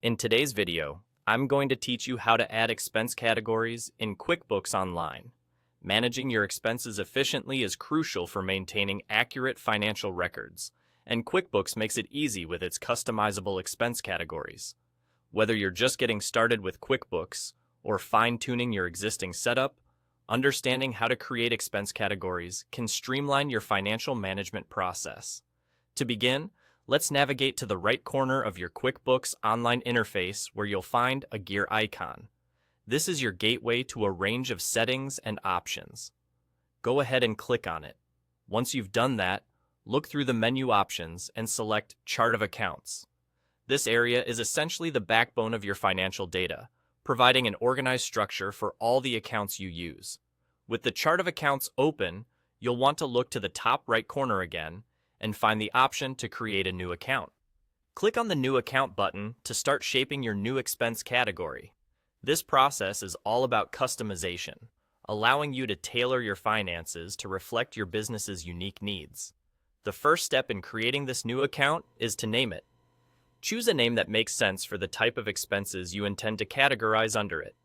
In today's video, I'm going to teach you how to add expense categories in QuickBooks Online. Managing your expenses efficiently is crucial for maintaining accurate financial records, and QuickBooks makes it easy with its customizable expense categories. Whether you're just getting started with QuickBooks or fine-tuning your existing setup, understanding how to create expense categories can streamline your financial management process. To begin, let's navigate to the right corner of your QuickBooks Online interface where you'll find a gear icon. This is your gateway to a range of settings and options. Go ahead and click on it. Once you've done that, look through the menu options and select Chart of Accounts. This area is essentially the backbone of your financial data, providing an organized structure for all the accounts you use. With the Chart of Accounts open, you'll want to look to the top right corner again and find the option to create a new account. Click on the New Account button to start shaping your new expense category. This process is all about customization, allowing you to tailor your finances to reflect your business's unique needs. The first step in creating this new account is to name it. Choose a name that makes sense for the type of expenses you intend to categorize under it.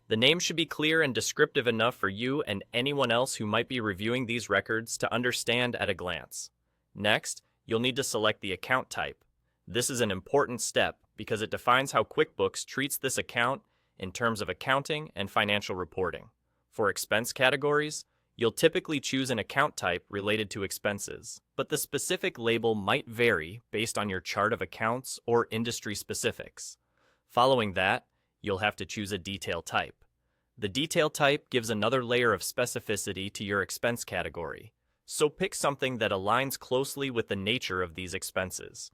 The name should be clear and descriptive enough for you and anyone else who might be reviewing these records to understand at a glance. Next, you'll need to select the account type. This is an important step because it defines how QuickBooks treats this account in terms of accounting and financial reporting. For expense categories, you'll typically choose an account type related to expenses, but the specific label might vary based on your chart of accounts or industry specifics. Following that, you'll have to choose a detail type. The detail type gives another layer of specificity to your expense category, so pick something that aligns closely with the nature of these expenses.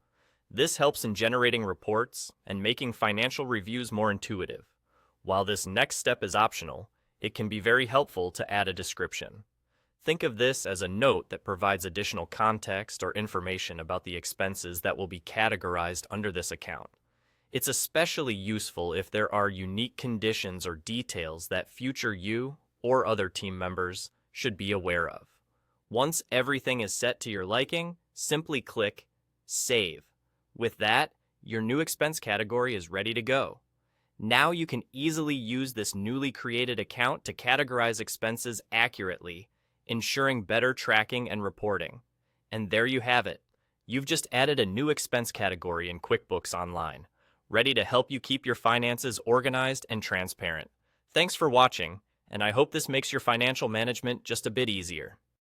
This helps in generating reports and making financial reviews more intuitive. While this next step is optional, it can be very helpful to add a description. Think of this as a note that provides additional context or information about the expenses that will be categorized under this account. It's especially useful if there are unique conditions or details that future you or other team members should be aware of. Once everything is set to your liking, simply click Save. With that, your new expense category is ready to go. Now you can easily use this newly created account to categorize expenses accurately, ensuring better tracking and reporting. And there you have it. You've just added a new expense category in QuickBooks Online, ready to help you keep your finances organized and transparent. Thanks for watching, and I hope this makes your financial management just a bit easier.